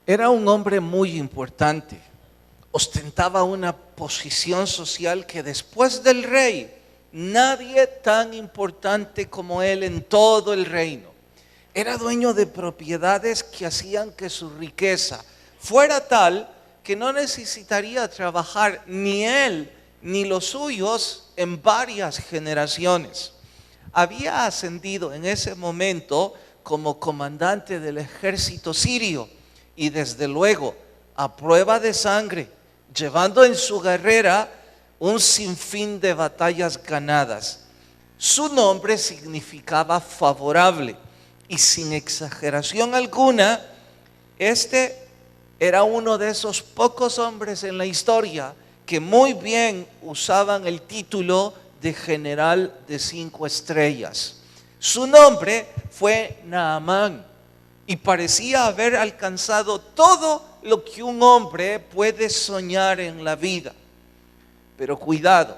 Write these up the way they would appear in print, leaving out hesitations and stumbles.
Era un hombre muy importante, ostentaba una posición social que después del rey, nadie tan importante como él en todo el reino. Era dueño de propiedades que hacían que su riqueza fuera tal que no necesitaría trabajar ni él ni los suyos en varias generaciones. Había ascendido en ese momento como comandante del ejército sirio y desde luego a prueba de sangre, llevando en su carrera un sinfín de batallas ganadas. Su nombre significaba favorable y sin exageración alguna, este era uno de esos pocos hombres en la historia que muy bien usaban el título de general de 5 estrellas. Su nombre fue Naamán y parecía haber alcanzado todo lo que un hombre puede soñar en la vida. Pero cuidado,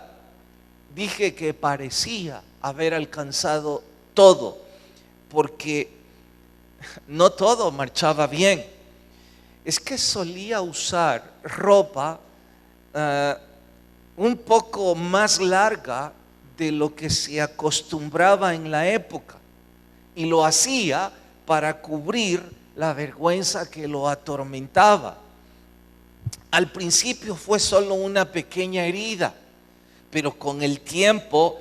dije que parecía haber alcanzado todo, porque no todo marchaba bien. Es que solía usar ropa un poco más larga de lo que se acostumbraba en la época, y lo hacía para cubrir la vergüenza que lo atormentaba. Al principio fue solo una pequeña herida, pero con el tiempo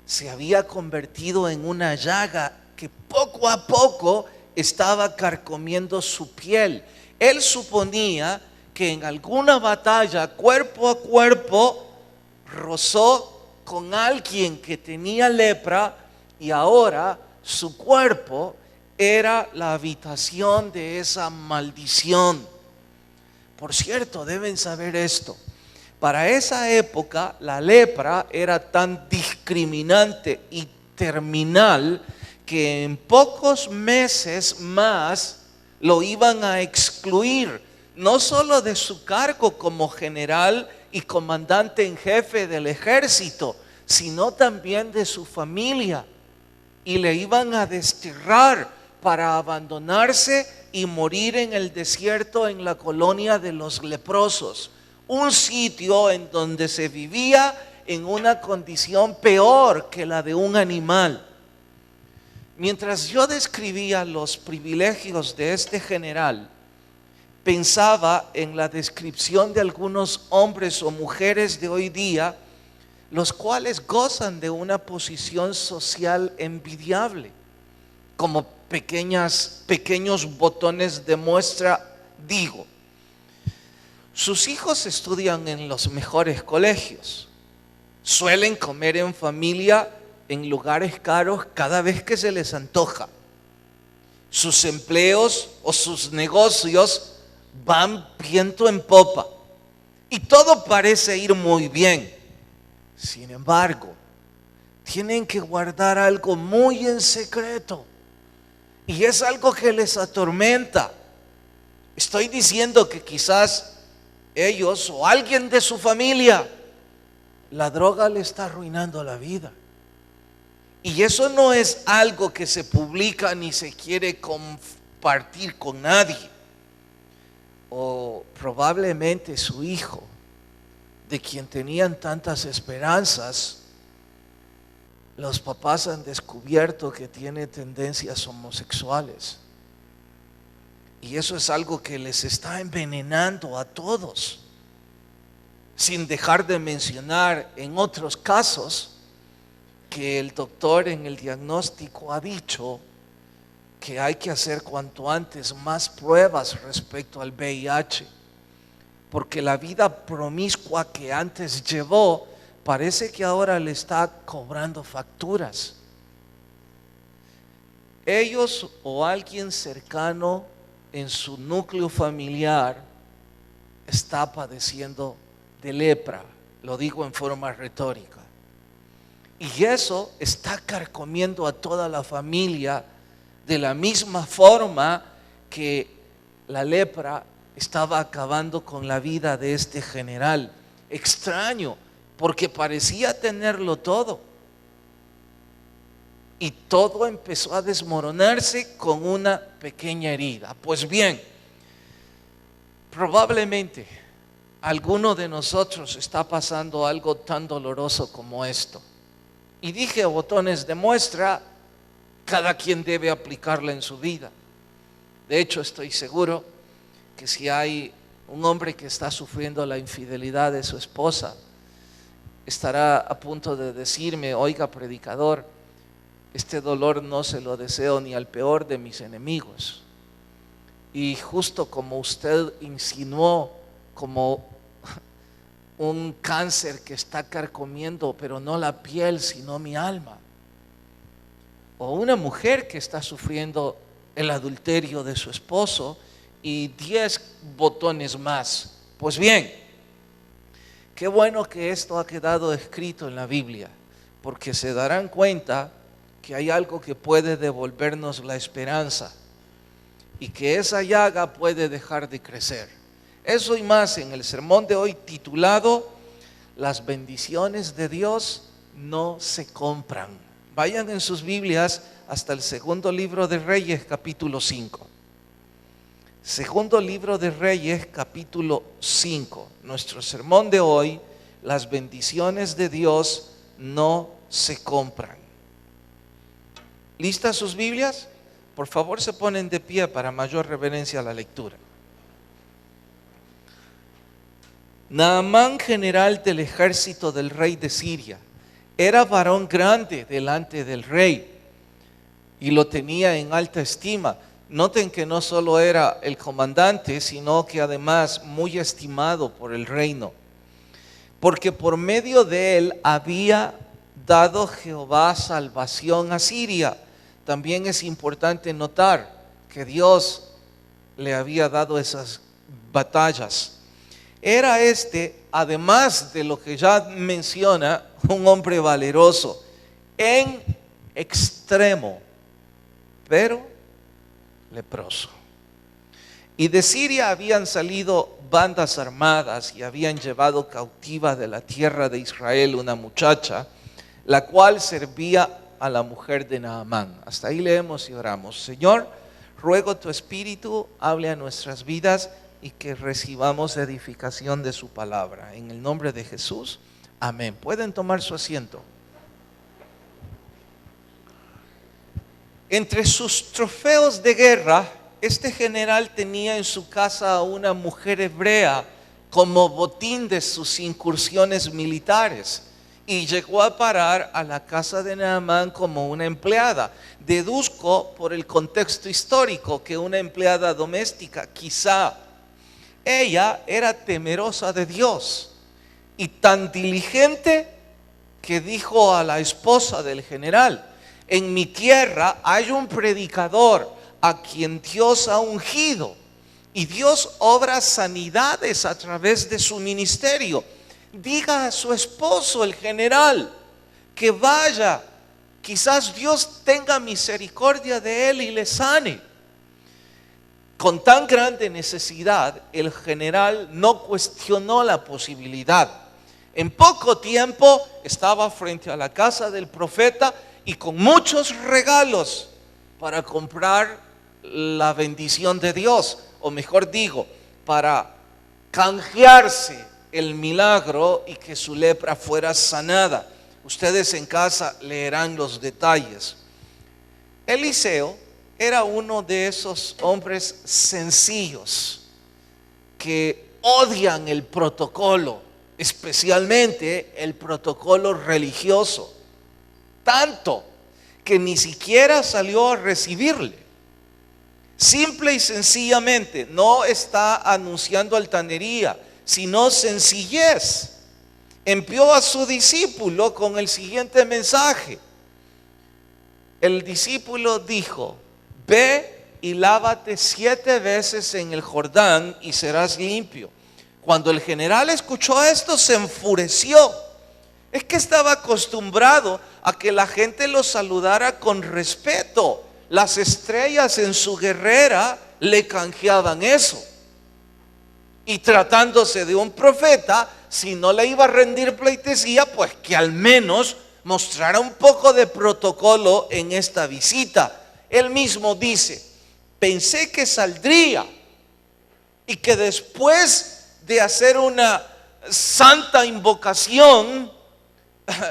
se había convertido en una llaga que poco a poco estaba carcomiendo su piel. Él suponía que en alguna batalla cuerpo a cuerpo rozó con alguien que tenía lepra y ahora su cuerpo era la habitación de esa maldición. Por cierto, deben saber esto. Para esa época la lepra era tan discriminante y terminal que en pocos meses más lo iban a excluir, no solo de su cargo como general y comandante en jefe del ejército, sino también de su familia, y le iban a desterrar para abandonarse y morir en el desierto en la colonia de los leprosos, un sitio en donde se vivía en una condición peor que la de un animal. Mientras yo describía los privilegios de este general, pensaba en la descripción de algunos hombres o mujeres de hoy día, los cuales gozan de una posición social envidiable, como pequeños botones de muestra. Digo, sus hijos estudian en los mejores colegios, suelen comer en familia en lugares caros cada vez que se les antoja, sus empleos o sus negocios van viento en popa y todo parece ir muy bien. Sin embargo, tienen que guardar algo muy en secreto, y es algo que les atormenta. Estoy diciendo que quizás ellos o alguien de su familia, la droga le está arruinando la vida. Y eso no es algo que se publica ni se quiere compartir con nadie. O probablemente su hijo, de quien tenían tantas esperanzas, los papás han descubierto que tiene tendencias homosexuales. Y eso es algo que les está envenenando a todos. Sin dejar de mencionar en otros casos que el doctor en el diagnóstico ha dicho que hay que hacer cuanto antes más pruebas respecto al VIH, porque la vida promiscua que antes llevó parece que ahora le está cobrando facturas. Ellos o alguien cercano en su núcleo familiar está padeciendo de lepra, lo digo en forma retórica, y eso está carcomiendo a toda la familia de la misma forma que la lepra estaba acabando con la vida de este general. Extraño, porque parecía tenerlo todo, y todo empezó a desmoronarse con una pequeña herida. Pues bien, Probablemente alguno de nosotros está pasando algo tan doloroso como esto. Y dije botones de muestra, cada quien debe aplicarla en su vida. De hecho, estoy seguro que si hay un hombre que está sufriendo la infidelidad de su esposa, estará a punto de decirme: oiga, predicador, este dolor no se lo deseo ni al peor de mis enemigos. Y justo como usted insinuó, como un cáncer que está carcomiendo, pero no la piel, sino mi alma. O una mujer que está sufriendo el adulterio de su esposo y 10 botones más. Pues bien, qué bueno que esto ha quedado escrito en la Biblia, porque se darán cuenta que hay algo que puede devolvernos la esperanza y que esa llaga puede dejar de crecer. Eso y más en el sermón de hoy, titulado Las bendiciones de Dios no se compran. Vayan en sus Biblias hasta el segundo libro de Reyes, capítulo 5. Segundo libro de Reyes, capítulo 5. Nuestro sermón de hoy: las bendiciones de Dios no se compran. ¿Listas sus Biblias? Por favor, se ponen de pie para mayor reverencia a la lectura. Naamán, general del ejército del rey de Siria, era varón grande delante del rey y lo tenía en alta estima. Noten que no solo era el comandante, sino que además muy estimado por el reino, porque por medio de él había dado Jehová salvación a Siria. También es importante notar que Dios le había dado esas batallas. Era además de lo que ya menciona, un hombre valeroso en extremo, pero leproso. Y de Siria habían salido bandas armadas y habían llevado cautiva de la tierra de Israel una muchacha, la cual servía a la mujer de Naamán. Hasta ahí leemos y oramos. Señor, ruego tu Espíritu hable a nuestras vidas y que recibamos edificación de su palabra. En el nombre de Jesús, amén. Pueden tomar su asiento. Entre sus trofeos de guerra, este general tenía en su casa a una mujer hebrea como botín de sus incursiones militares, y llegó a parar a la casa de Naamán como una empleada. Deduzco por el contexto histórico que una empleada doméstica. Quizá ella era temerosa de Dios y tan diligente que dijo a la esposa del general: en mi tierra hay un predicador a quien Dios ha ungido y Dios obra sanidades a través de su ministerio. Diga a su esposo, el general, que vaya, quizás Dios tenga misericordia de él y le sane. Con tan grande necesidad, el general no cuestionó la posibilidad. En poco tiempo estaba frente a la casa del profeta y con muchos regalos para comprar la bendición de Dios, o mejor digo, para canjearse el milagro y que su lepra fuera sanada. Ustedes en casa leerán los detalles. Eliseo era uno de esos hombres sencillos que odian el protocolo, especialmente el protocolo religioso, tanto que ni siquiera salió a recibirle. Simple y sencillamente no está anunciando altanería, sino sencillez. Envió a su discípulo con el siguiente mensaje. El discípulo dijo: ve y lávate 7 veces en el Jordán y serás limpio. Cuando el general escuchó esto, se enfureció. Es que estaba acostumbrado a que la gente lo saludara con respeto. Las estrellas en su guerrera le canjeaban eso. Y tratándose de un profeta, si no le iba a rendir pleitesía, pues que al menos mostrara un poco de protocolo en esta visita. Él mismo dice: pensé que saldría y que después de hacer una santa invocación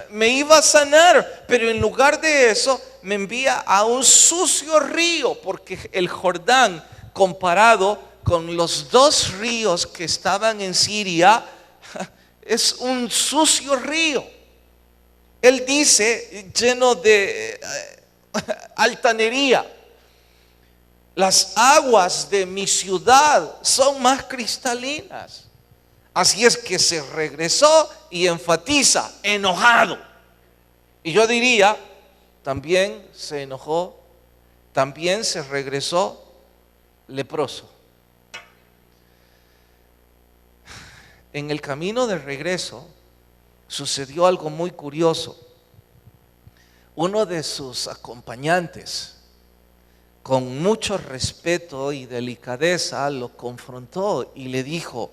me iba a sanar, pero en lugar de eso me envía a un sucio río, porque el Jordán, comparado con los dos ríos que estaban en Siria, es un sucio río. Él dice, lleno de altanería: las aguas de mi ciudad son más cristalinas. Así es que se regresó y enfatiza, enojado. Y yo diría, también se enojó, también se regresó leproso. En el camino de regreso sucedió algo muy curioso. Uno de sus acompañantes, con mucho respeto y delicadeza, lo confrontó y le dijo: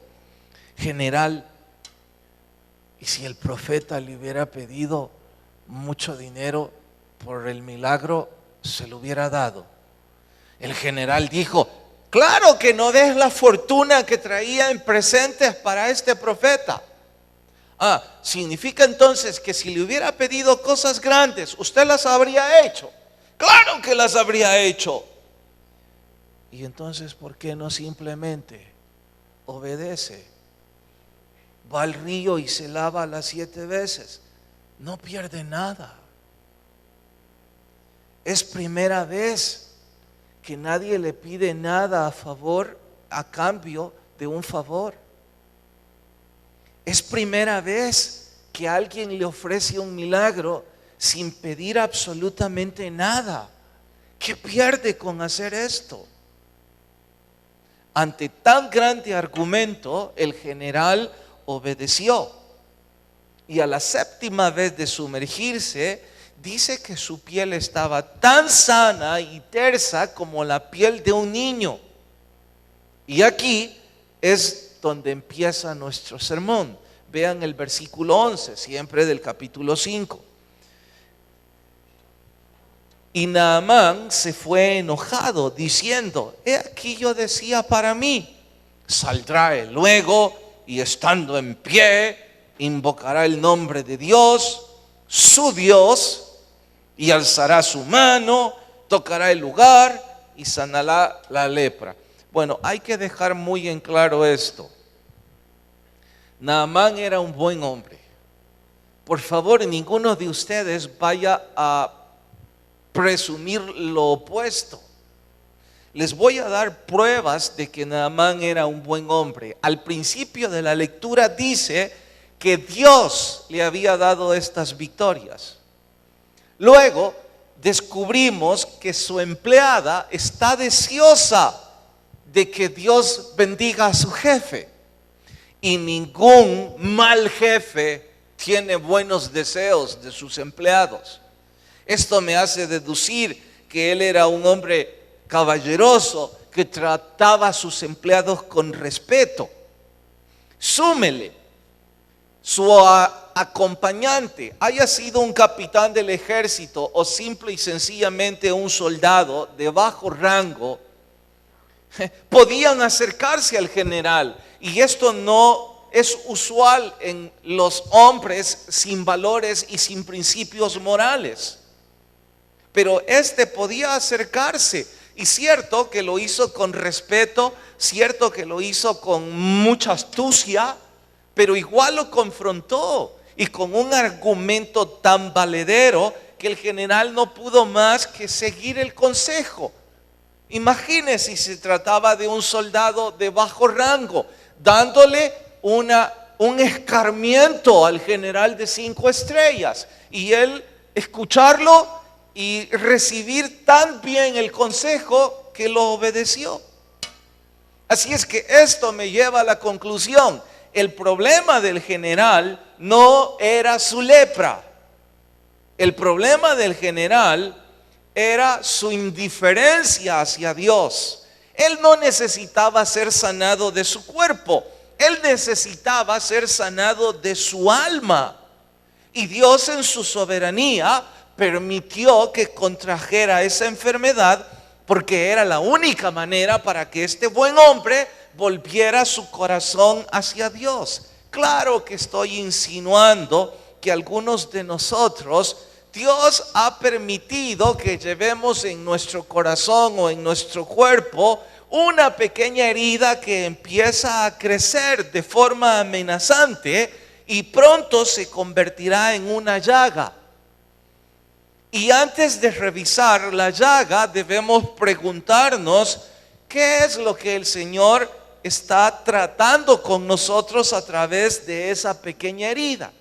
general, ¿y si el profeta le hubiera pedido mucho dinero por el milagro, se lo hubiera dado? El general dijo: claro que no des la fortuna que traía en presentes para este profeta. Significa entonces que si le hubiera pedido cosas grandes, usted las habría hecho. Claro que las habría hecho. Y entonces, ¿por qué no simplemente obedece? Va al río y se lava las 7 veces. No pierde nada. Es primera vez que nadie le pide nada a favor, a cambio de un favor. Es primera vez que alguien le ofrece un milagro sin pedir absolutamente nada. ¿Qué pierde con hacer esto? Ante tan grande argumento, el general obedeció. Y a la 7ª vez de sumergirse, dice que su piel estaba tan sana y tersa como la piel de un niño. Y aquí es donde empieza nuestro sermón. Vean el versículo 11, siempre del capítulo 5. Y Naamán se fue enojado, diciendo: he aquí yo decía para mí, saldrá él luego y estando en pie, invocará el nombre de Dios, su Dios, y alzará su mano, tocará el lugar y sanará la lepra. Bueno, hay que dejar muy en claro esto. Naamán era un buen hombre. Por favor, ninguno de ustedes vaya a presumir lo opuesto. Les voy a dar pruebas de que Naamán era un buen hombre. Al principio de la lectura dice que Dios le había dado estas victorias. Luego descubrimos que su empleada está deseosa de que Dios bendiga a su jefe. Y ningún mal jefe tiene buenos deseos de sus empleados. Esto me hace deducir que él era un hombre caballeroso que trataba a sus empleados con respeto. Súmele, su acompañante, haya sido un capitán del ejército o simple y sencillamente un soldado de bajo rango, podían acercarse al general. Y esto no es usual en los hombres sin valores y sin principios morales. Pero este podía acercarse, y cierto que lo hizo con respeto, cierto que lo hizo con mucha astucia, pero igual lo confrontó y con un argumento tan valedero que el general no pudo más que seguir el consejo. Imagínense si se trataba de un soldado de bajo rango, dándole un escarmiento al general de 5 estrellas, y él escucharlo y recibir tan bien el consejo que lo obedeció. Así es que esto me lleva a la conclusión: el problema del general no era su lepra. El problema del general era su indiferencia hacia Dios. Él no necesitaba ser sanado de su cuerpo, él necesitaba ser sanado de su alma. Y Dios, en su soberanía, permitió que contrajera esa enfermedad, porque era la única manera para que este buen hombre volviera su corazón hacia Dios. Claro que estoy insinuando que algunos de nosotros, Dios ha permitido que llevemos en nuestro corazón o en nuestro cuerpo una pequeña herida que empieza a crecer de forma amenazante y pronto se convertirá en una llaga. Y antes de revisar la llaga debemos preguntarnos qué es lo que el Señor está tratando con nosotros a través de esa pequeña herida.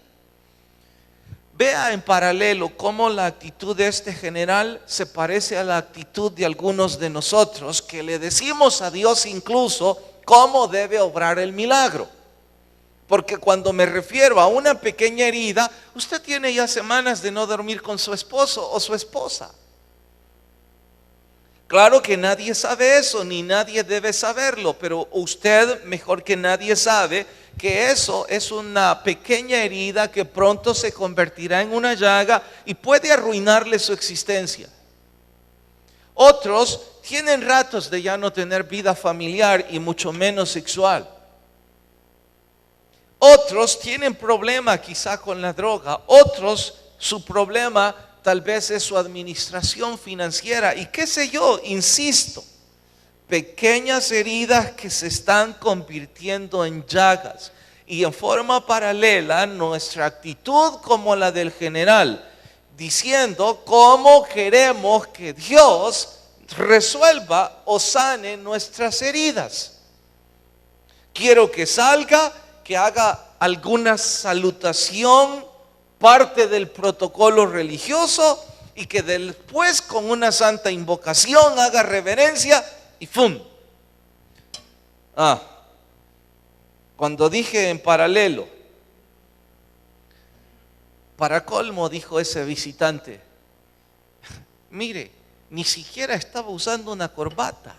Vea en paralelo cómo la actitud de este general se parece a la actitud de algunos de nosotros que le decimos a Dios incluso cómo debe obrar el milagro. Porque cuando me refiero a una pequeña herida, usted tiene ya semanas de no dormir con su esposo o su esposa. Claro que nadie sabe eso, ni nadie debe saberlo, pero usted mejor que nadie sabe que eso es una pequeña herida que pronto se convertirá en una llaga y puede arruinarle su existencia. Otros tienen ratos de ya no tener vida familiar y mucho menos sexual. Otros tienen problema quizá con la droga. Otros su problema tal vez es su administración financiera y qué sé yo, insisto. Pequeñas heridas que se están convirtiendo en llagas. Y en forma paralela nuestra actitud como la del general, diciendo cómo queremos que Dios resuelva o sane nuestras heridas. Quiero que salga, que haga alguna salutación, parte del protocolo religioso, y que después con una santa invocación haga reverencia y ¡fum! Cuando dije en paralelo, para colmo, dijo ese visitante, mire, ni siquiera estaba usando una corbata.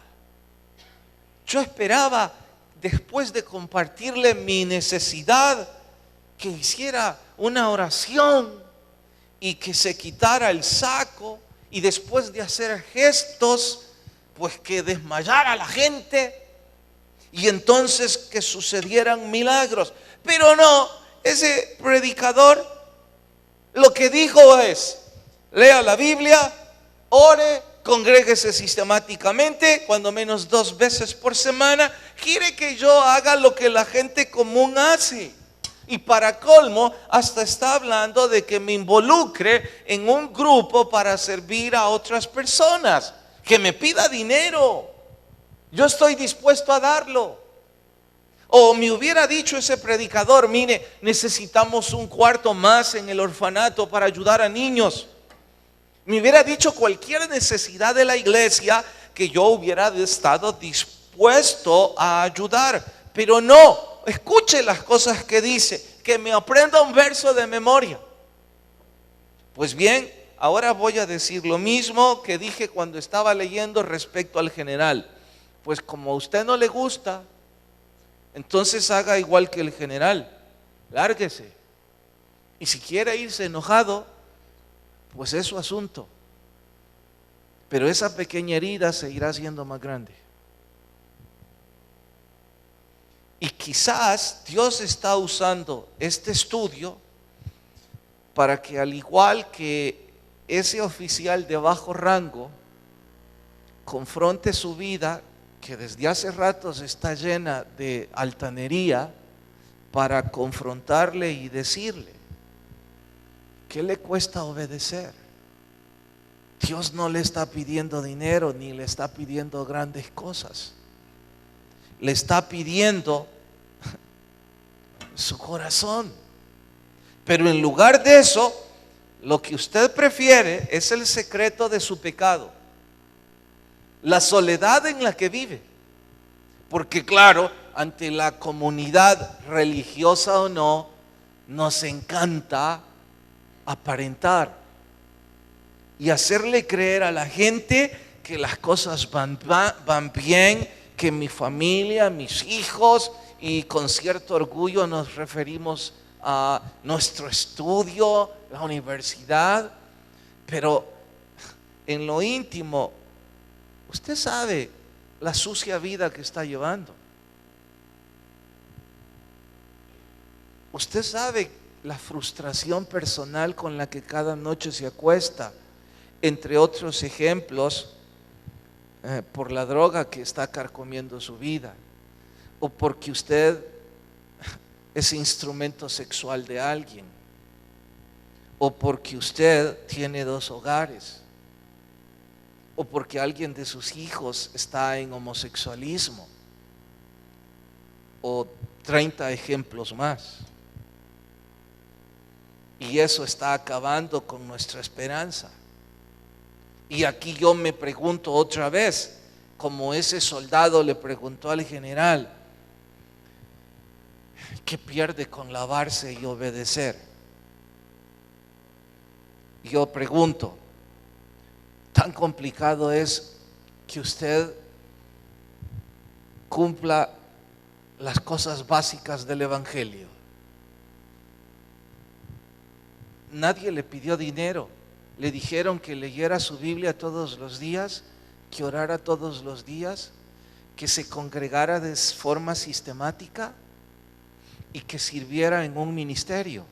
Yo esperaba, después de compartirle mi necesidad, que hiciera una oración y que se quitara el saco y después de hacer gestos, pues que desmayara a la gente y entonces que sucedieran milagros. Pero no, ese predicador lo que dijo es: lea la Biblia, ore, congréguese sistemáticamente, cuando menos 2 veces por semana. Quiere que yo haga lo que la gente común hace. Y para colmo, hasta está hablando de que me involucre en un grupo para servir a otras personas. Que me pida dinero. Yo estoy dispuesto a darlo. O me hubiera dicho ese predicador: mire, necesitamos un cuarto más en el orfanato para ayudar a niños. Me hubiera dicho cualquier necesidad de la iglesia que yo hubiera estado dispuesto a ayudar. Pero no, escuche las cosas que dice, que me aprenda un verso de memoria. Pues bien, ahora voy a decir lo mismo que dije cuando estaba leyendo respecto al general. Pues como a usted no le gusta, entonces haga igual que el general, lárguese. Y si quiere irse enojado, pues es su asunto. Pero esa pequeña herida se irá haciendo más grande. Y quizás Dios está usando este estudio para que, al igual que ese oficial de bajo rango, confronte su vida, que desde hace ratos está llena de altanería, para confrontarle y decirle: ¿qué le cuesta obedecer? Dios no le está pidiendo dinero ni le está pidiendo grandes cosas. Le está pidiendo su corazón. Pero en lugar de eso, lo que usted prefiere es el secreto de su pecado, la soledad en la que vive. Porque claro, ante la comunidad religiosa o no, nos encanta aparentar y hacerle creer a la gente que las cosas van bien, que mi familia, mis hijos, y con cierto orgullo nos referimos a nuestro estudio, la universidad. Pero en lo íntimo, usted sabe la sucia vida que está llevando. Usted sabe la frustración personal con la que cada noche se acuesta, entre otros ejemplos, por la droga que está carcomiendo su vida, o porque usted es instrumento sexual de alguien, o porque usted tiene 2 hogares, o porque alguien de sus hijos está en homosexualismo, o 30 ejemplos más. Y eso está acabando con nuestra esperanza. Y aquí yo me pregunto otra vez, como ese soldado le preguntó al general, ¿qué pierde con lavarse y obedecer? Yo pregunto, ¿tan complicado es que usted cumpla las cosas básicas del Evangelio? Nadie le pidió dinero. Le dijeron que leyera su Biblia todos los días, que orara todos los días, que se congregara de forma sistemática y que sirviera en un ministerio.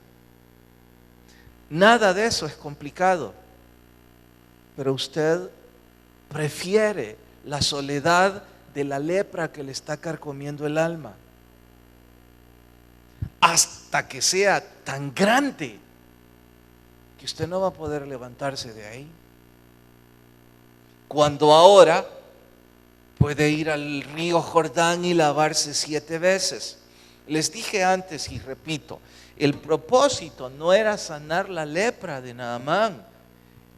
Nada de eso es complicado, pero usted prefiere la soledad de la lepra que le está carcomiendo el alma, hasta que sea tan grande que usted no va a poder levantarse de ahí. Cuando ahora puede ir al río Jordán y lavarse 7 veces. Les dije antes y repito, el propósito no era sanar la lepra de Naamán,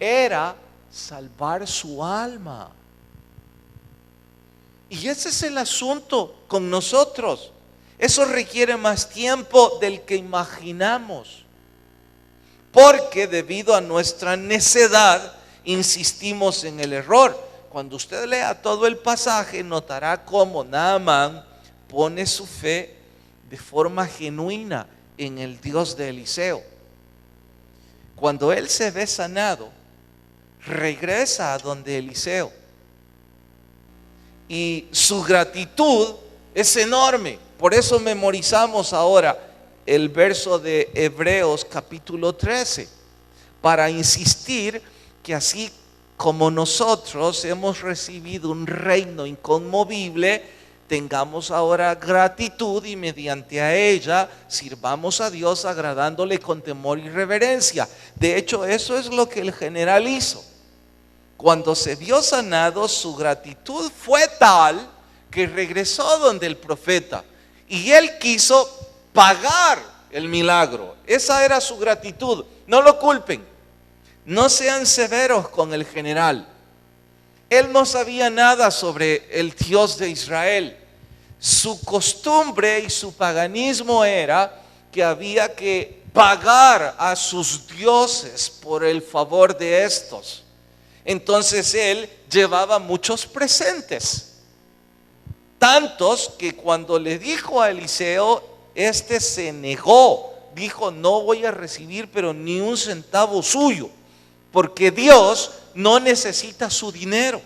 era salvar su alma. Y ese es el asunto con nosotros. Eso requiere más tiempo del que imaginamos, porque debido a nuestra necedad insistimos en el error. Cuando usted lea todo el pasaje, notará cómo Naamán pone su fe de forma genuina en el Dios de Eliseo. Cuando él se ve sanado, regresa a donde Eliseo, y su gratitud es enorme. Por eso memorizamos ahora el verso de Hebreos capítulo 13, para insistir que así como nosotros hemos recibido un reino inconmovible, tengamos ahora gratitud y mediante a ella sirvamos a Dios agradándole con temor y reverencia. De hecho, eso es lo que el general hizo. Cuando se vio sanado, su gratitud fue tal que regresó donde el profeta y él quiso pagar el milagro. Esa era su gratitud. No lo culpen, no sean severos con el general. Él no sabía nada sobre el Dios de Israel. Su costumbre y su paganismo era que había que pagar a sus dioses por el favor de estos. Entonces él llevaba muchos presentes, tantos que cuando le dijo a Eliseo, este se negó, dijo: no voy a recibir pero ni un centavo suyo, porque Dios no necesita su dinero.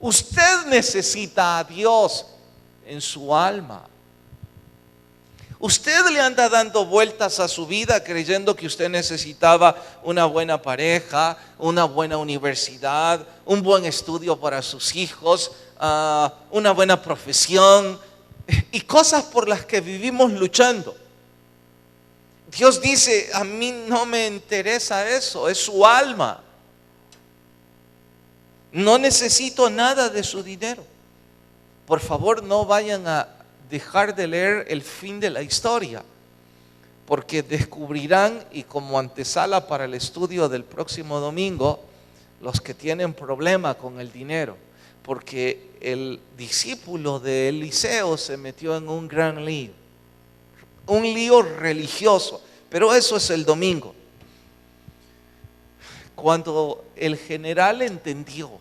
Usted necesita a Dios en su alma. Usted le anda dando vueltas a su vida creyendo que usted necesitaba una buena pareja, una buena universidad, un buen estudio para sus hijos, una buena profesión y cosas por las que vivimos luchando. Dios dice: a mí no me interesa eso, es su alma. No necesito nada de su dinero. Por favor, no vayan a dejar de leer el fin de la historia, porque descubrirán, y como antesala para el estudio del próximo domingo, los que tienen problema con el dinero, porque el discípulo de Eliseo se metió en un gran lío, un lío religioso, pero eso es el domingo. Cuando el general entendió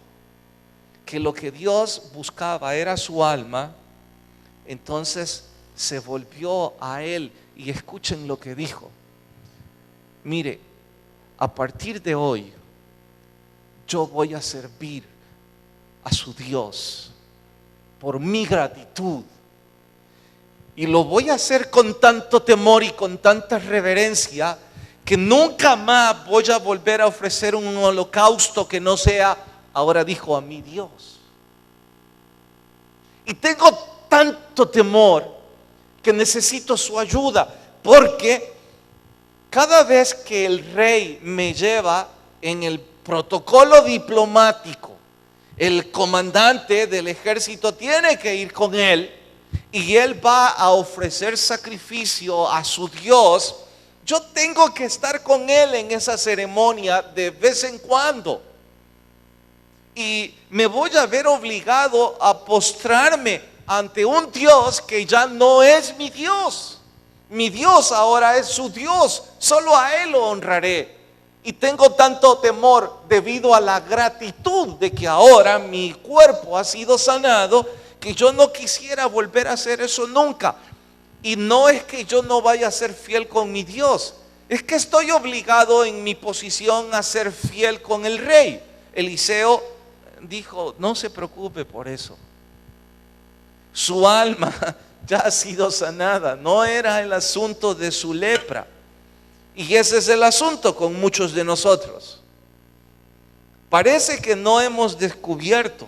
que lo que Dios buscaba era su alma, entonces se volvió a él y escuchen lo que dijo: mire, a partir de hoy yo voy a servir a su Dios por mi gratitud. Y lo voy a hacer con tanto temor y con tanta reverencia que nunca más voy a volver a ofrecer un holocausto que no sea, ahora dijo, a mi Dios. Y tengo tanto temor que necesito su ayuda, porque cada vez que el rey me lleva en el protocolo diplomático, el comandante del ejército tiene que ir con él y él va a ofrecer sacrificio a su Dios. Yo tengo que estar con él en esa ceremonia de vez en cuando. Y me voy a ver obligado a postrarme ante un Dios que ya no es mi Dios. Mi Dios ahora es su Dios. Solo a Él lo honraré. Y tengo tanto temor debido a la gratitud de que ahora mi cuerpo ha sido sanado, que yo no quisiera volver a hacer eso nunca. Y no es que yo no vaya a ser fiel con mi Dios, es que estoy obligado en mi posición a ser fiel con el rey. Eliseo dijo, no se preocupe por eso. Su alma ya ha sido sanada, no era el asunto de su lepra. Y ese es el asunto con muchos de nosotros. Parece que no hemos descubierto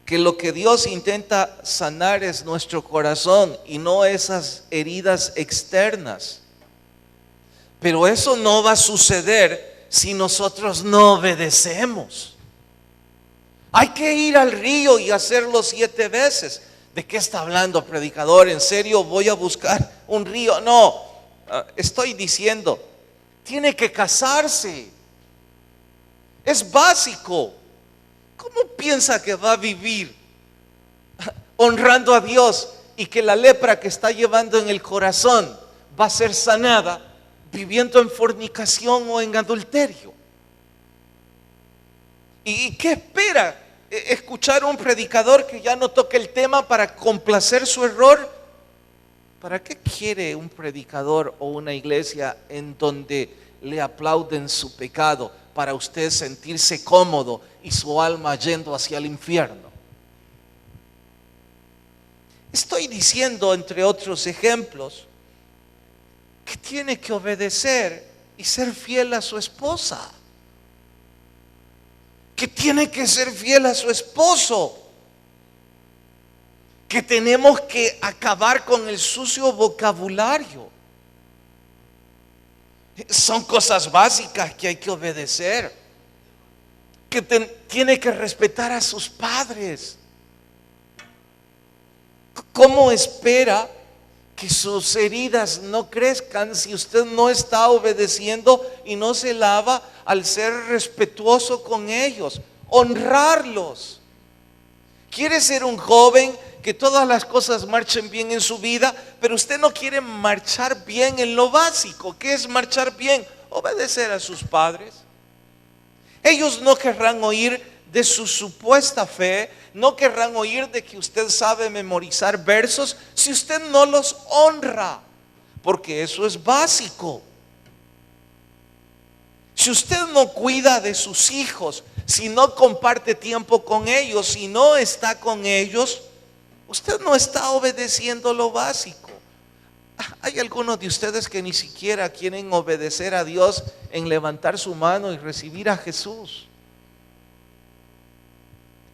que lo que Dios intenta sanar es nuestro corazón y no esas heridas externas. Pero eso no va a suceder si nosotros no obedecemos. Hay que ir al río y hacerlo 7 veces. ¿De qué está hablando, predicador? ¿En serio voy a buscar un río? No. Estoy diciendo, tiene que casarse. Es básico. ¿Cómo piensa que va a vivir honrando a Dios y que la lepra que está llevando en el corazón va a ser sanada viviendo en fornicación o en adulterio? ¿Y qué espera? ¿Escuchar a un predicador que ya no toque el tema para complacer su error? ¿Para qué quiere un predicador o una iglesia en donde le aplauden su pecado para usted sentirse cómodo y su alma yendo hacia el infierno? Estoy diciendo, entre otros ejemplos, que tiene que obedecer y ser fiel a su esposa, que tiene que ser fiel a su esposo, que tenemos que acabar con el sucio vocabulario. Son cosas básicas que hay que obedecer. Que tiene que respetar a sus padres. ¿Cómo espera que sus heridas no crezcan si usted no está obedeciendo y no se lava al ser respetuoso con ellos? Honrarlos. ¿Quiere ser un joven que todas las cosas marchen bien en su vida, pero usted no quiere marchar bien en lo básico? ¿Qué es marchar bien? Obedecer a sus padres. Ellos no querrán oír de su supuesta fe, no querrán oír de que usted sabe memorizar versos si usted no los honra, porque eso es básico. Si usted no cuida de sus hijos, si no comparte tiempo con ellos, si no está con ellos, usted no está obedeciendo lo básico. Hay algunos de ustedes que ni siquiera quieren obedecer a Dios en levantar su mano y recibir a Jesús.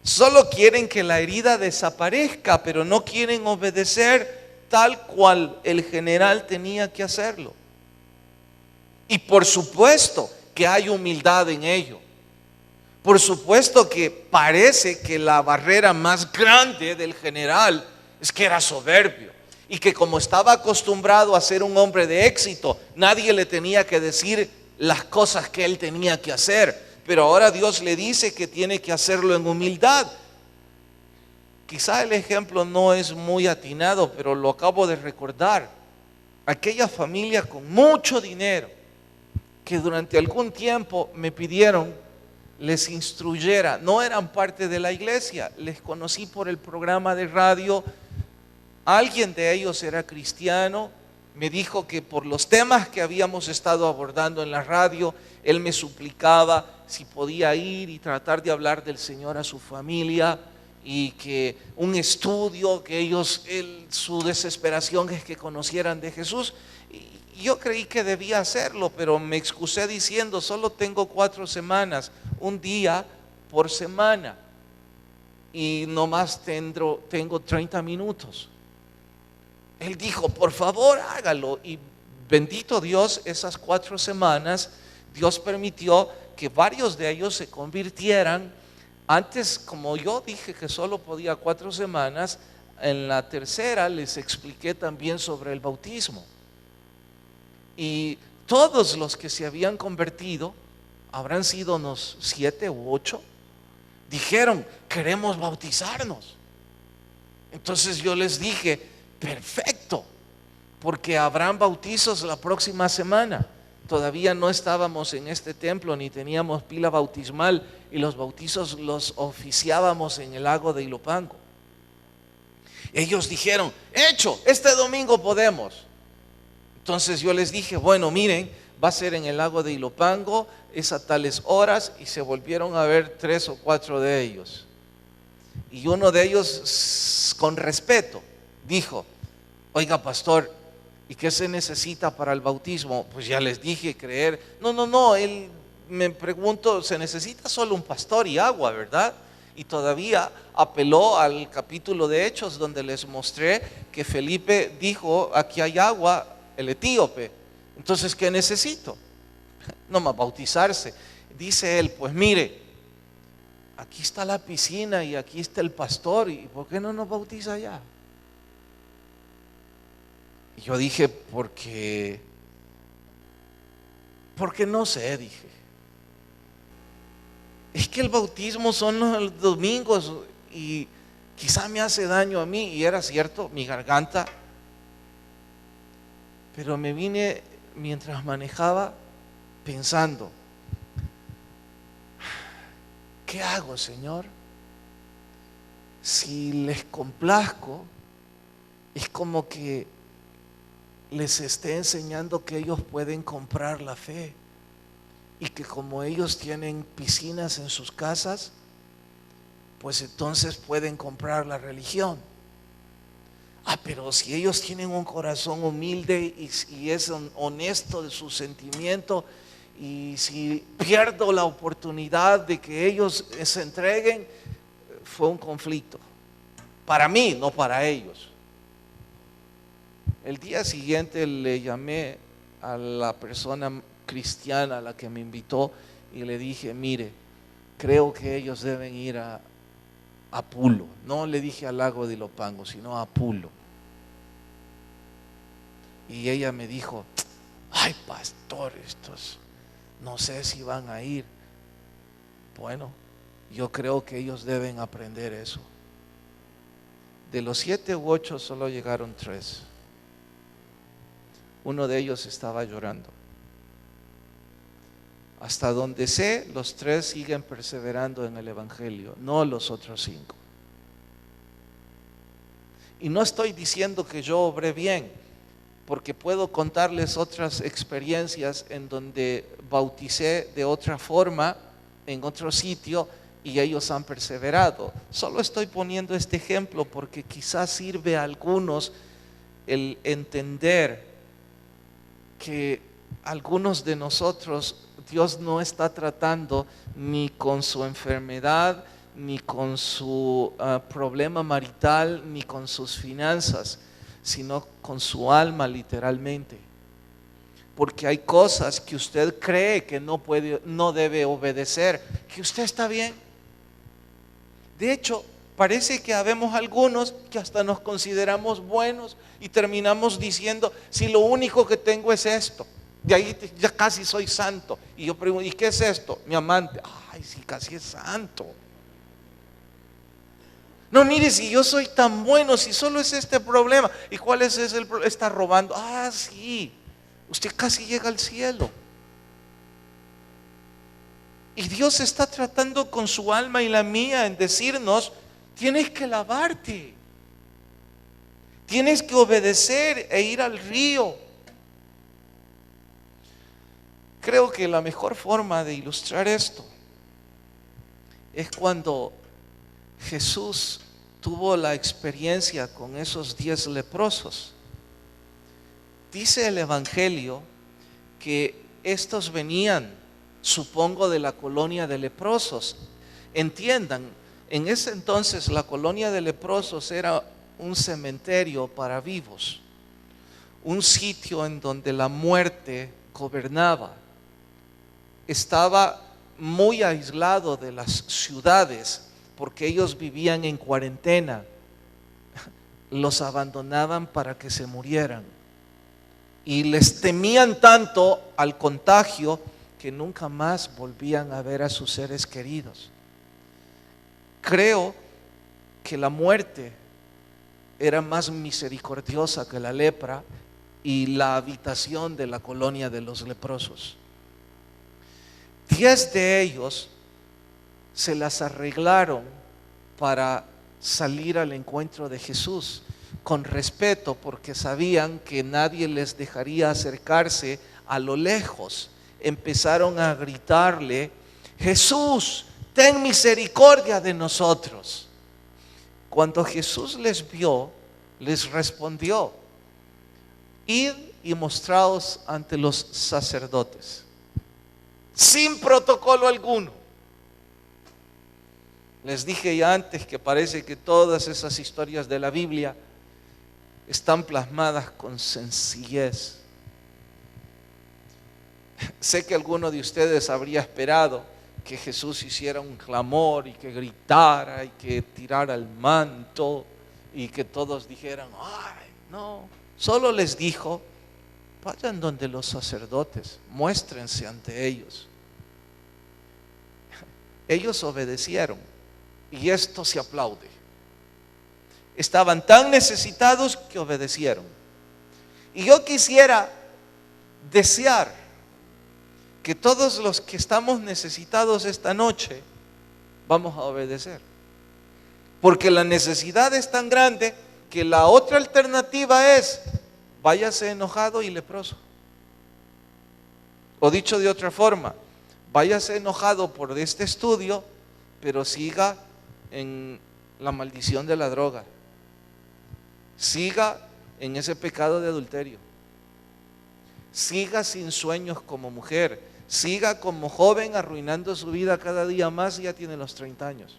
Solo quieren que la herida desaparezca, pero no quieren obedecer tal cual el general tenía que hacerlo. Y por supuesto que hay humildad en ello. Por supuesto que parece que la barrera más grande del general es que era soberbio y que como estaba acostumbrado a ser un hombre de éxito, nadie le tenía que decir las cosas que él tenía que hacer. Pero ahora Dios le dice que tiene que hacerlo en humildad. Quizá el ejemplo no es muy atinado, pero lo acabo de recordar. Aquella familia con mucho dinero que durante algún tiempo me pidieron les instruyera. No eran parte de la iglesia, les conocí por el programa de radio. Alguien de ellos era cristiano. Me dijo que por los temas que habíamos estado abordando en la radio, él me suplicaba si podía ir y tratar de hablar del Señor a su familia. y que un estudio, que ellos, su desesperación es que conocieran de Jesús. Y yo creí que debía hacerlo, pero me excusé diciendo, solo tengo 4 semanas, un día por semana, y nomás tengo 30 minutos. Él dijo, por favor hágalo, y bendito Dios, esas 4 semanas, Dios permitió que varios de ellos se convirtieran. Antes, como yo dije que solo podía 4 semanas, en la tercera les expliqué también sobre el bautismo. Y todos los que se habían convertido, habrán sido unos 7 u 8, dijeron, queremos bautizarnos. Entonces yo les dije, perfecto, porque habrán bautizos la próxima semana. Todavía no estábamos en este templo ni teníamos pila bautismal, y los bautizos los oficiábamos en el lago de Ilopango. Ellos dijeron, hecho, este domingo podemos. Entonces yo les dije, bueno, miren, va a ser en el lago de Ilopango, es a tales horas, y se volvieron a ver 3 o 4 de ellos. Y uno de ellos, con respeto, dijo, oiga, pastor, ¿y qué se necesita para el bautismo? Pues ya les dije, creer. No, él me preguntó, se necesita solo un pastor y agua, ¿verdad? Y todavía apeló al capítulo de Hechos, donde les mostré que Felipe dijo, aquí hay agua, el etíope. Entonces, ¿qué necesito? No más bautizarse. Dice él, pues mire, aquí está la piscina y aquí está el pastor, ¿y por qué no nos bautiza allá? Y yo dije, porque no sé, dije. Es que el bautismo son los domingos y quizá me hace daño a mí, y era cierto, mi garganta. Pero me vine mientras manejaba pensando, ¿qué hago, Señor? Si les complazco, es como que les esté enseñando que ellos pueden comprar la fe, y que como ellos tienen piscinas en sus casas, pues entonces pueden comprar la religión. Pero si ellos tienen un corazón humilde y es honesto de su sentimiento, y si pierdo la oportunidad de que ellos se entreguen, fue un conflicto para mí, no para ellos. El día siguiente le llamé a la persona cristiana a la que me invitó y le dije, mire, creo que ellos deben ir a Pulo. No le dije al lago de Ilopango, sino a Pulo. Y ella me dijo, ay, pastor, estos no sé si van a ir. Bueno, yo creo que ellos deben aprender eso. De los 7 u 8 solo llegaron 3. Uno de ellos estaba llorando. Hasta donde sé, los 3 siguen perseverando en el evangelio, no los otros 5. Y no estoy diciendo que yo obré bien, porque puedo contarles otras experiencias en donde bauticé de otra forma en otro sitio y ellos han perseverado. Solo estoy poniendo este ejemplo porque quizás sirve a algunos el entender que algunos de nosotros Dios no está tratando ni con su enfermedad, ni con su problema marital, ni con sus finanzas, sino con su alma, literalmente. Porque hay cosas que usted cree que no debe obedecer, que usted está bien. De hecho, parece que habemos algunos que hasta nos consideramos buenos y terminamos diciendo, si lo único que tengo es esto, de ahí ya casi soy santo. Y yo pregunto, ¿y qué es esto? Mi amante. Ay, sí, casi es santo. No, mire, si yo soy tan bueno, si solo es este problema. ¿Y cuál es el problema? Está robando. Sí, usted casi llega al cielo. Y Dios está tratando con su alma y la mía en decirnos, tienes que lavarte, tienes que obedecer e ir al río. Creo que la mejor forma de ilustrar esto es cuando Jesús tuvo la experiencia con esos 10 leprosos. Dice el Evangelio que estos venían, supongo, de la colonia de leprosos. Entiendan, en ese entonces la colonia de leprosos era un cementerio para vivos, un sitio en donde la muerte gobernaba. Estaba muy aislado de las ciudades porque ellos vivían en cuarentena. Los abandonaban para que se murieran y les temían tanto al contagio que nunca más volvían a ver a sus seres queridos. Creo que la muerte era más misericordiosa que la lepra y la habitación de la colonia de los leprosos. 10 de ellos se las arreglaron para salir al encuentro de Jesús con respeto, porque sabían que nadie les dejaría acercarse a lo lejos. Empezaron a gritarle: Jesús, ten misericordia de nosotros. Cuando Jesús les vio, les respondió: id y mostraos ante los sacerdotes. Sin protocolo alguno. Les dije ya antes que parece que todas esas historias de la Biblia están plasmadas con sencillez. Sé que alguno de ustedes habría esperado que Jesús hiciera un clamor y que gritara y que tirara el manto y que todos dijeran: ay, no. Solo les dijo: vayan donde los sacerdotes, muéstrense ante ellos. Ellos obedecieron y esto se aplaude. Estaban tan necesitados que obedecieron. Y yo quisiera desear que todos los que estamos necesitados esta noche vamos a obedecer, porque la necesidad es tan grande que la otra alternativa es: váyase enojado y leproso. O dicho de otra forma, váyase enojado por este estudio, pero siga en la maldición de la droga, siga en ese pecado de adulterio, siga sin sueños como mujer, siga como joven arruinando su vida cada día más y ya tiene los 30 años.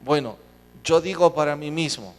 Bueno, yo digo para mí mismo,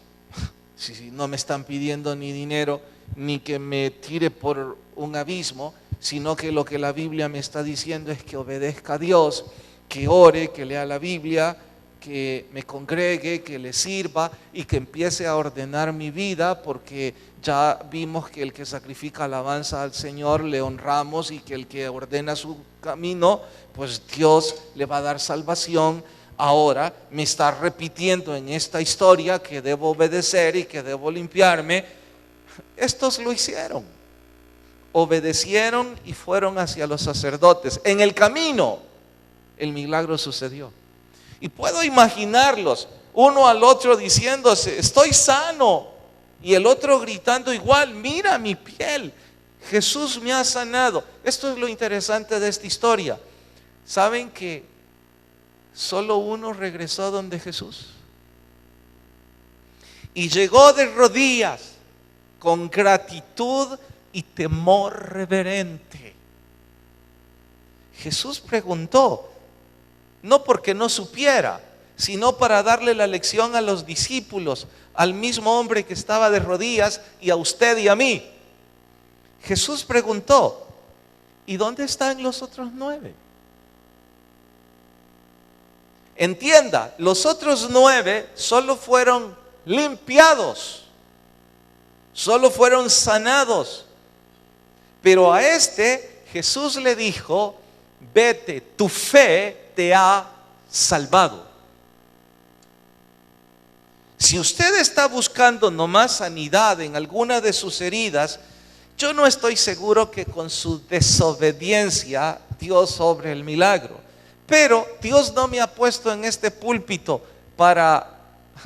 si no me están pidiendo ni dinero ni que me tire por un abismo, sino que lo que la Biblia me está diciendo es que obedezca a Dios, que ore, que lea la Biblia, que me congregue, que le sirva y que empiece a ordenar mi vida, porque ya vimos que el que sacrifica alabanza al Señor le honramos, y que el que ordena su camino, pues Dios le va a dar salvación. Ahora me está repitiendo en esta historia que debo obedecer y que debo limpiarme. Estos lo hicieron, obedecieron y fueron hacia los sacerdotes. En el camino el milagro sucedió. Y puedo imaginarlos, uno al otro diciéndose: estoy sano, y el otro gritando igual: mira mi piel, Jesús me ha sanado. Esto es lo interesante de esta historia. ¿Saben que solo uno regresó donde Jesús? Y llegó de rodillas con gratitud y temor reverente. Jesús preguntó, no porque no supiera, sino para darle la lección a los discípulos, al mismo hombre que estaba de rodillas y a usted y a mí. Jesús preguntó: ¿y dónde están los otros 9? Entienda, los otros 9 solo fueron limpiados, solo fueron sanados, pero a este Jesús le dijo: vete, tu fe te ha salvado. Si usted está buscando nomás sanidad en alguna de sus heridas, yo no estoy seguro que con su desobediencia Dios obre el milagro. Pero Dios no me ha puesto en este púlpito para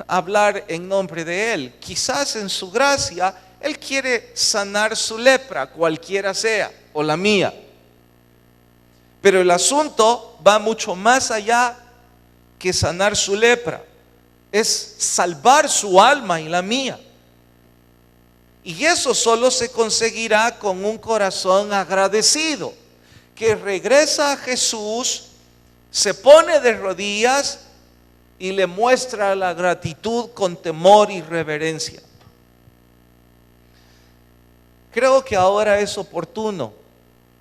hablar en nombre de Él. Quizás en su gracia Él quiere sanar su lepra, cualquiera sea, o la mía. Pero el asunto va mucho más allá que sanar su lepra, es salvar su alma y la mía. Y eso solo se conseguirá con un corazón agradecido, que regresa a Jesús, se pone de rodillas y le muestra la gratitud con temor y reverencia. Creo que ahora es oportuno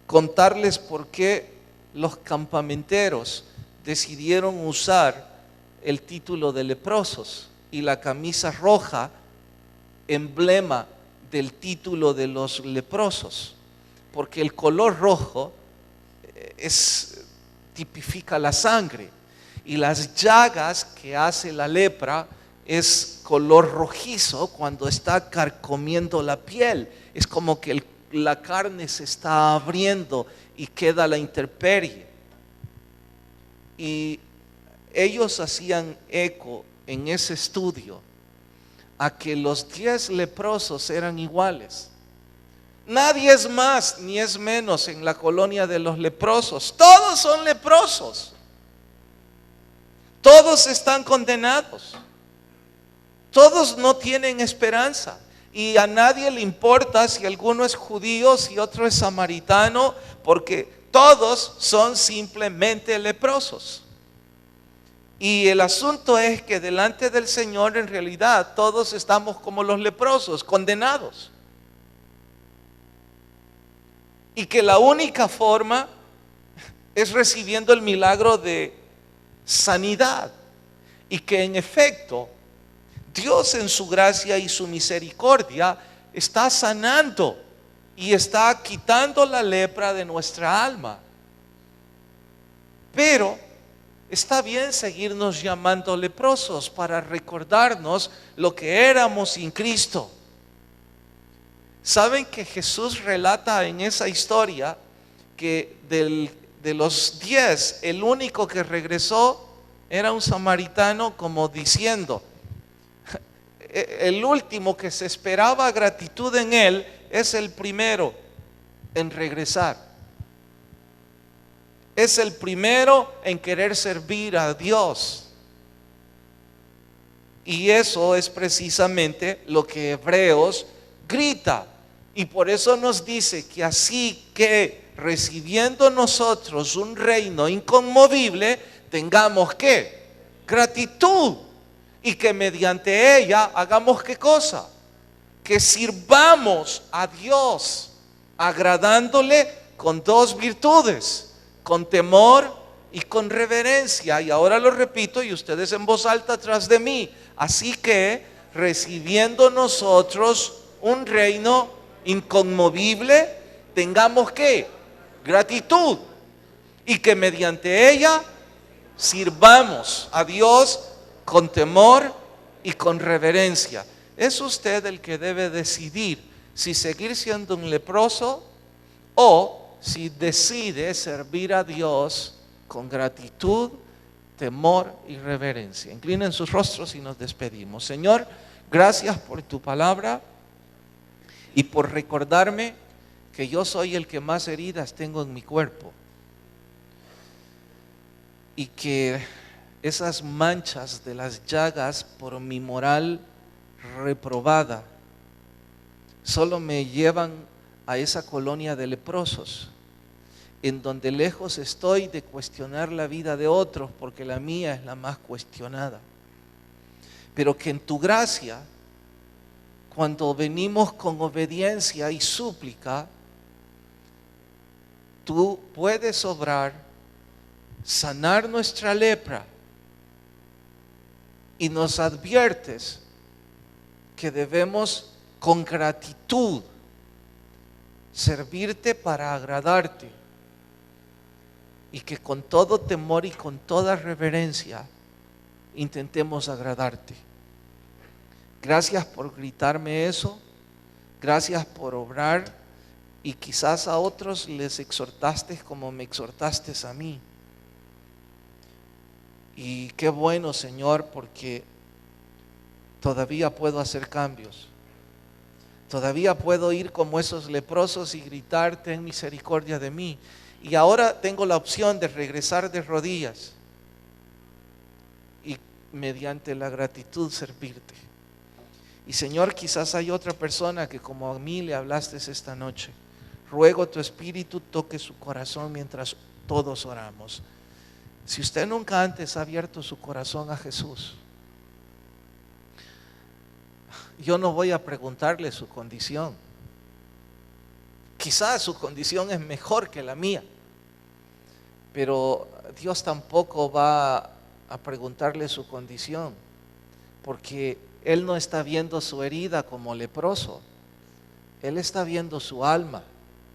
contarles por qué los campamenteros decidieron usar el título de leprosos y la camisa roja, emblema del título de los leprosos, porque el color rojo tipifica la sangre, y las llagas que hace la lepra es color rojizo cuando está carcomiendo la piel. Es como que la carne se está abriendo y queda la intemperie. Y ellos hacían eco en ese estudio a que los 10 leprosos eran iguales. Nadie es más ni es menos en la colonia de los leprosos. Todos son leprosos. Todos están condenados. Todos no tienen esperanza. Y a nadie le importa si alguno es judío, si otro es samaritano, porque todos son simplemente leprosos. Y el asunto es que delante del Señor en realidad todos estamos como los leprosos, condenados. Y que la única forma es recibiendo el milagro de sanidad. Y que en efecto Dios en su gracia y su misericordia está sanando y está quitando la lepra de nuestra alma. Pero está bien seguirnos llamando leprosos para recordarnos lo que éramos sin Cristo. ¿Saben que Jesús relata en esa historia que de los 10, el único que regresó era un samaritano, como diciendo, el último que se esperaba gratitud en él es el primero en regresar? Es el primero en querer servir a Dios. Y eso es precisamente lo que Hebreos grita. Y por eso nos dice que así que recibiendo nosotros un reino inconmovible, tengamos ¿qué? Gratitud. Y que mediante ella hagamos ¿qué cosa? Que sirvamos a Dios, agradándole con 2 virtudes: con temor y con reverencia. Y ahora lo repito, y ustedes en voz alta atrás de mí. Así que recibiendo nosotros un reino inconmovible, tengamos ¿qué? Gratitud. Y que mediante ella sirvamos a Dios con temor y con reverencia. Es usted el que debe decidir si seguir siendo un leproso o si decide servir a Dios con gratitud, temor y reverencia. Inclinen sus rostros y nos despedimos. Señor, gracias por tu palabra y por recordarme que yo soy el que más heridas tengo en mi cuerpo, y que esas manchas de las llagas por mi moral reprobada solo me llevan a esa colonia de leprosos, en donde lejos estoy de cuestionar la vida de otros, porque la mía es la más cuestionada. Pero que en tu gracia, cuando venimos con obediencia y súplica, tú puedes obrar, sanar nuestra lepra, y nos adviertes que debemos con gratitud servirte para agradarte, y que con todo temor y con toda reverencia intentemos agradarte. Gracias por gritarme eso, gracias por obrar, y quizás a otros les exhortaste como me exhortaste a mí. Y qué bueno, Señor, porque todavía puedo hacer cambios. Todavía puedo ir como esos leprosos y gritar: ten misericordia de mí. Y ahora tengo la opción de regresar de rodillas mediante la gratitud servirte. Y Señor, quizás hay otra persona que como a mí le hablaste esta noche. Ruego tu Espíritu toque su corazón mientras todos oramos. Si usted nunca antes ha abierto su corazón a Jesús, yo no voy a preguntarle su condición. Quizás su condición es mejor que la mía, pero Dios tampoco va a preguntarle su condición, porque Él no está viendo su herida como leproso. Él está viendo su alma.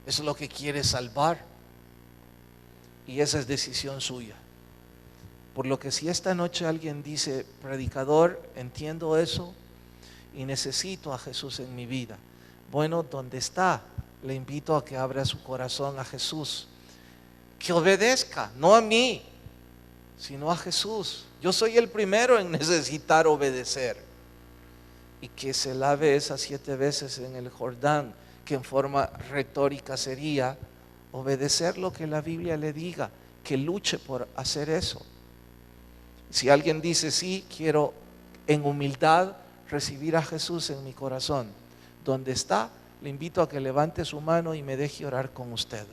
Es lo que quiere salvar. Y esa es decisión suya. Por lo que si esta noche alguien dice, predicador, entiendo eso y necesito a Jesús en mi vida. Bueno, donde está, le invito a que abra su corazón a Jesús. Que obedezca, no a mí, sino a Jesús. Yo soy el primero en necesitar obedecer. Y que se lave esas 7 veces en el Jordán, que en forma retórica sería obedecer lo que la Biblia le diga, que luche por hacer eso. Si alguien dice, sí, quiero en humildad recibir a Jesús en mi corazón, donde está, le invito a que levante su mano y me deje orar con usted.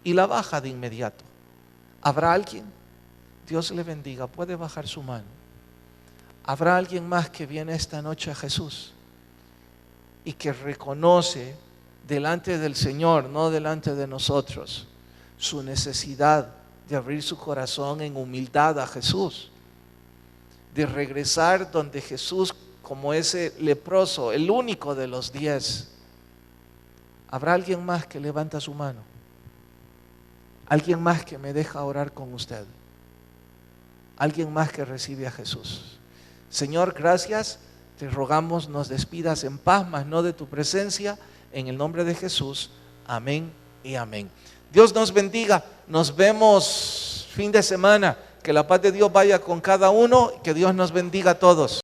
Y la baja de inmediato. ¿Habrá alguien? Dios le bendiga, puede bajar su mano. ¿Habrá alguien más que viene esta noche a Jesús y que reconoce delante del Señor, no delante de nosotros, su necesidad de abrir su corazón en humildad a Jesús, de regresar donde Jesús, como ese leproso, el único de los 10? ¿Habrá alguien más que levanta su mano? ¿Alguien más que me deja orar con usted? ¿Alguien más que recibe a Jesús? Señor, gracias, te rogamos nos despidas en paz, mas no de tu presencia, en el nombre de Jesús, amén y amén. Dios nos bendiga, nos vemos fin de semana, que la paz de Dios vaya con cada uno, que Dios nos bendiga a todos.